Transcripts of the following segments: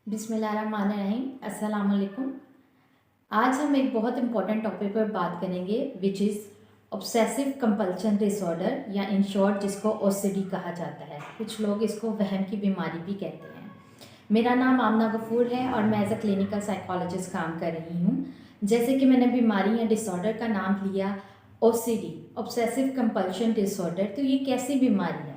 बिस्मिल्लाहिर्रहमानिर्रहीम। अस्सलाम वालेकुम। आज हम एक बहुत इम्पॉर्टेंट टॉपिक पर बात करेंगे which is obsessive compulsion disorder या इन शॉर्ट जिसको ओसीडी कहा जाता है। कुछ लोग इसको वहम की बीमारी भी कहते हैं। मेरा नाम आमना गफूर है और मैं एज अ क्लिनिकल साइकोलॉजिस्ट काम कर रही हूँ। जैसे कि मैंने बीमारी या डिसऑर्डर का नाम लिया ओसीडी, ऑब्सेसिव कंपल्शन डिसऑर्डर, तो ये कैसी बीमारी है?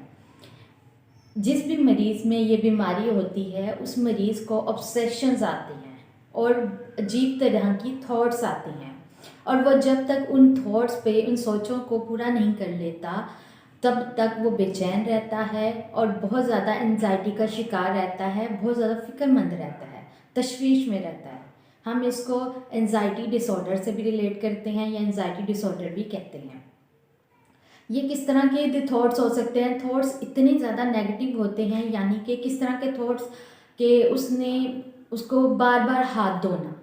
जिस भी मरीज़ में ये बीमारी होती है उस मरीज़ को ऑब्सेशंस आते हैं और अजीब तरह की थॉट्स आती हैं, और वो जब तक उन थॉट्स पे, उन सोचों को पूरा नहीं कर लेता तब तक वो बेचैन रहता है और बहुत ज़्यादा एंजाइटी का शिकार रहता है, बहुत ज़्यादा फिक्रमंद रहता है, तशवीश में रहता है। हम इसको एंजाइटी डिसऑर्डर से भी रिलेट करते हैं या एंजाइटी डिसऑर्डर भी कहते हैं। ये किस तरह के थॉट्स हो सकते हैं? थॉट्स इतने ज़्यादा नेगेटिव होते हैं, यानी कि किस तरह के थॉट्स कि उसको बार बार हाथ धोना,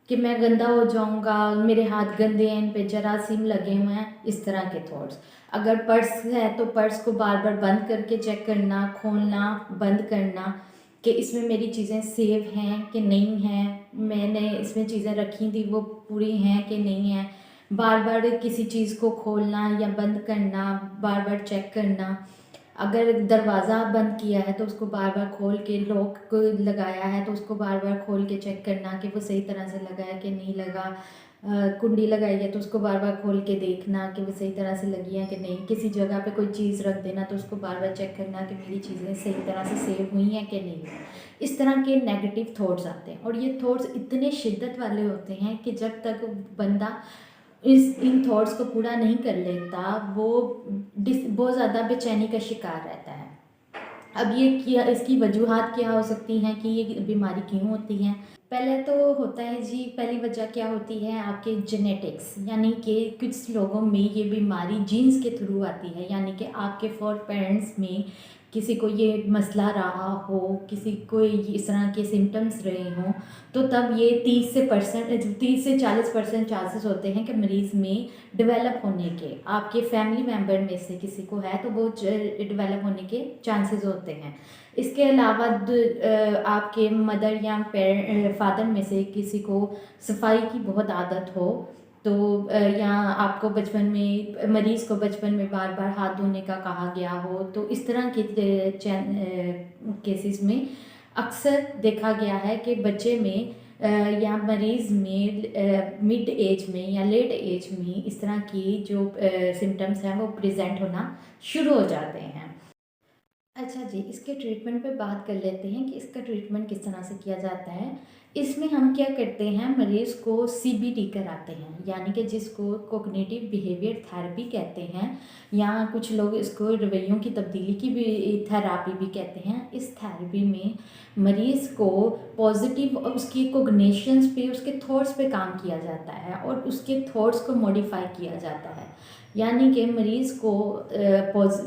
कि मैं गंदा हो जाऊंगा, मेरे हाथ गंदे हैं, इन पे जरासीम लगे हुए हैं, इस तरह के थॉट्स। अगर पर्स है तो पर्स को बार बार बंद करके चेक करना, खोलना, बंद करना कि इसमें मेरी चीज़ें सेव हैं कि नहीं हैं, मैंने इसमें चीज़ें रखी थी वो पूरी हैं कि नहीं हैं। बार बार किसी चीज़ को खोलना या बंद करना, बार बार चेक करना। अगर दरवाज़ा बंद किया है तो उसको बार बार खोल के, लॉक लगाया है तो उसको बार बार खोल के चेक करना कि वो सही तरह से लगा है कि नहीं लगा। कुंडी लगाई है तो उसको बार बार खोल के देखना कि वो सही तरह से लगी है कि नहीं। किसी जगह पे कोई चीज़ रख देना तो उसको बार बार चेक करना कि मेरी चीज़ें सही तरह से सेव हुई हैं कि नहीं। इस तरह के नेगेटिव थॉट्स आते हैं और ये थॉट्स इतने शिद्दत वाले होते हैं कि जब तक बंदा इन थॉट्स को पूरा नहीं कर लेता वो बहुत ज़्यादा बेचैनी का शिकार रहता है। अब ये क्या, इसकी वजूहात क्या हो सकती हैं कि ये बीमारी क्यों होती हैं? पहले तो होता है जी, पहली वजह क्या होती है? आपके जेनेटिक्स, यानी कि कुछ लोगों में ये बीमारी जीन्स के थ्रू आती है, यानी कि आपके फोर पेरेंट्स में किसी को ये मसला रहा हो, किसी को इस तरह के सिम्टम्स रहे हों, तो तब ये 30 से 40% चांसेस होते हैं कि मरीज़ में डेवलप होने के, आपके फैमिली मेम्बर में से किसी को है तो वो डेवलप होने के चांसेस होते हैं। इसके अलावा आपके मदर या फादर में से किसी को सफाई की बहुत आदत हो, तो या आपको बचपन में, मरीज़ को बचपन में बार बार हाथ धोने का कहा गया हो, तो इस तरह के केसेस में अक्सर देखा गया है कि बच्चे में या मरीज़ में मिड एज में या लेट एज में इस तरह की जो सिम्टम्स हैं वो प्रेजेंट होना शुरू हो जाते हैं। अच्छा जी, इसके ट्रीटमेंट पे बात कर लेते हैं कि इसका ट्रीटमेंट किस तरह से किया जाता है। इसमें हम क्या करते हैं, मरीज़ को सीबीटी कराते हैं, यानी कि जिसको कॉग्निटिव बिहेवियर थेरेपी कहते हैं, या कुछ लोग इसको रवैयों की तब्दीली की भी थेरापी भी कहते हैं। इस थेरेपी में मरीज़ को पॉजिटिव उसकी कोग्निशंस पे, उसके थॉट्स पे काम किया जाता है और उसके थॉट्स को मॉडिफाई किया जाता है, यानी कि मरीज़ को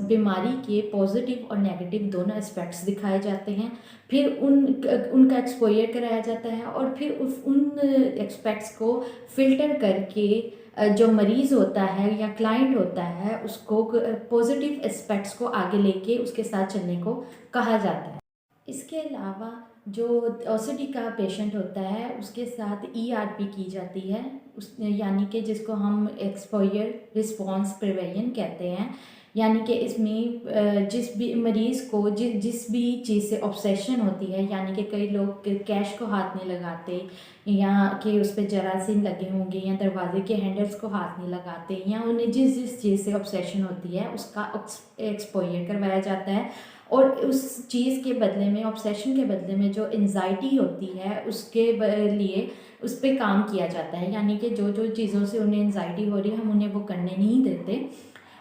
बीमारी के पॉजिटिव और नेगेटिव दोनों एस्पेक्ट्स दिखाए जाते हैं, फिर उनका एक्सपोजर कराया जाता है और फिर उन एस्पेक्ट्स को फिल्टर करके जो मरीज़ होता है या क्लाइंट होता है उसको पॉजिटिव एस्पेक्ट्स को आगे लेके उसके साथ चलने को कहा जाता है। इसके अलावा जो ओसीडी का पेशेंट होता है उसके साथ ईआरपी की जाती है, उस यानी कि जिसको हम एक्सपोजर रिस्पॉन्स प्रिवेंशन कहते हैं, यानी कि इसमें जिस भी मरीज़ को जिस भी चीज़ से ऑब्सेशन होती है, यानी कि कई लोग कैश को हाथ नहीं लगाते, या कि उस पर जरासीम लगे होंगे, या दरवाजे के हैंडल्स को हाथ नहीं लगाते, या उन्हें जिस जिस चीज़ से ऑब्सेशन होती है उसका एक्सपोजर करवाया जाता है, और उस चीज़ के बदले में, ऑब्सेशन के बदले में जो एंजाइटी होती है उसके लिए उस पर काम किया जाता है, यानी कि जो जो चीज़ों से उन्हें एंजाइटी हो रही है हम उन्हें वो करने नहीं देते,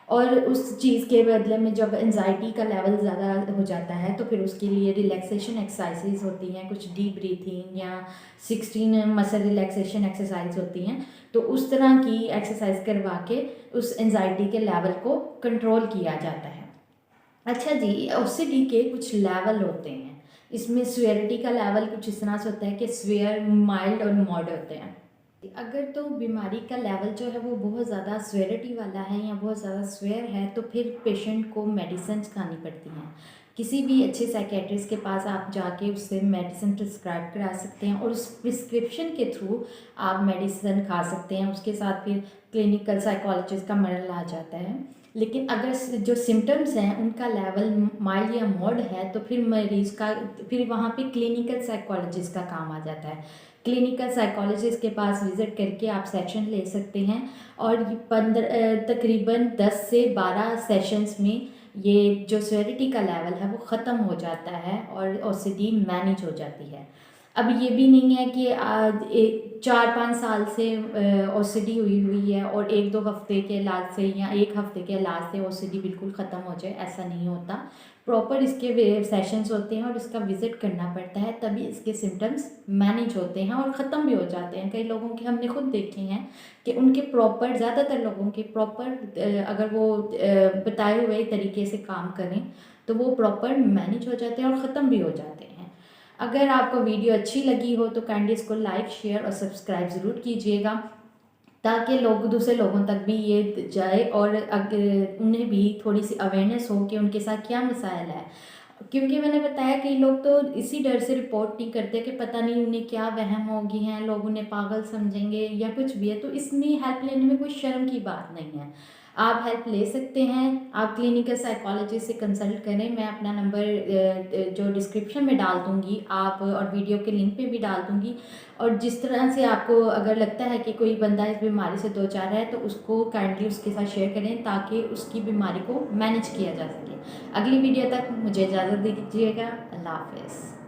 और उस चीज़ के बदले में जब एंजाइटी का लेवल ज़्यादा हो जाता है तो फिर उसके लिए रिलैक्सेशन एक्सरसाइजेज होती हैं, कुछ डीप ब्रीथिंग या 16 मसल रिलैक्सेशन एक्सरसाइज होती हैं, तो उस तरह की एक्सरसाइज करवा के उस एंजाइटी के लेवल को कंट्रोल किया जाता है। अच्छा जी, ओसीडी के कुछ लेवल होते हैं। इसमें सीवियरिटी का लेवल कुछ इस तरह से होता है कि सीवियर, माइल्ड और मॉडरेट होते हैं। अगर तो बीमारी का लेवल जो है वो बहुत ज़्यादा सीवियरिटी वाला है या बहुत ज़्यादा सीवियर है तो फिर पेशेंट को मेडिसिन खानी पड़ती हैं किसी भी अच्छे साइकेट्रिस्ट के पास आप जाके उससे मेडिसिन प्रिस्क्राइब करा सकते हैं और उस प्रिस्क्रिप्शन के थ्रू आप मेडिसिन खा सकते हैं। उसके साथ फिर क्लिनिकल साइकोलॉजिस्ट का मर्ल आ जाता है। लेकिन अगर जो सिम्टम्स हैं उनका लेवल माइल्ड या मॉड है तो फिर मरीज़ का फिर वहाँ पे क्लिनिकल साइकोलॉजिस्ट का काम आ जाता है। क्लिनिकल साइकोलॉजिस्ट के पास विज़िट करके आप सेशन ले सकते हैं और तकरीबन 10 से 12 सेशंस में ये जो सीवियरिटी का लेवल है वो ख़त्म हो जाता है और ओसीडी मैनेज हो जाती है। अब ये भी नहीं है कि 4-5 साल से ओसीडी हुई है और 1-2 हफ्ते के इलाज से या 1 हफ्ते के इलाज से ओसीडी बिल्कुल ख़त्म हो जाए, ऐसा नहीं होता। प्रॉपर इसके सेशंस होते हैं और इसका विज़िट करना पड़ता है, तभी इसके सिम्टम्स मैनेज होते हैं और ख़त्म भी हो जाते हैं। कई लोगों के हमने खुद देखे हैं कि उनके प्रॉपर ज़्यादातर लोगों के प्रॉपर अगर वो बताए हुए तरीके से काम करें तो वो प्रॉपर मैनेज हो जाते हैं और ख़त्म भी हो जाते हैं। अगर आपको वीडियो अच्छी लगी हो तो काइंडली इसको लाइक, शेयर और सब्सक्राइब ज़रूर कीजिएगा ताकि दूसरे लोगों तक भी ये जाए और उन्हें भी थोड़ी सी अवेयरनेस हो कि उनके साथ क्या मसाइल है। क्योंकि मैंने बताया कई लोग तो इसी डर से रिपोर्ट नहीं करते कि पता नहीं उन्हें क्या वहम हो गई हैं, लोग उन्हें पागल समझेंगे या कुछ भी है, तो इसमें हेल्प लेने में कोई शर्म की बात नहीं है। आप हेल्प ले सकते हैं, आप क्लिनिकल साइकोलॉजिस्ट से कंसल्ट करें। मैं अपना नंबर जो डिस्क्रिप्शन में डाल दूँगी आप और वीडियो के लिंक पे भी डाल दूँगी। और जिस तरह से आपको अगर लगता है कि कोई बंदा इस बीमारी से दो चार है तो उसको काइंडली उसके साथ शेयर करें ताकि उसकी बीमारी को मैनेज किया जा सके। अगली वीडियो तक मुझे इजाज़त दीजिएगा। अल्लाह हाफ़िज़।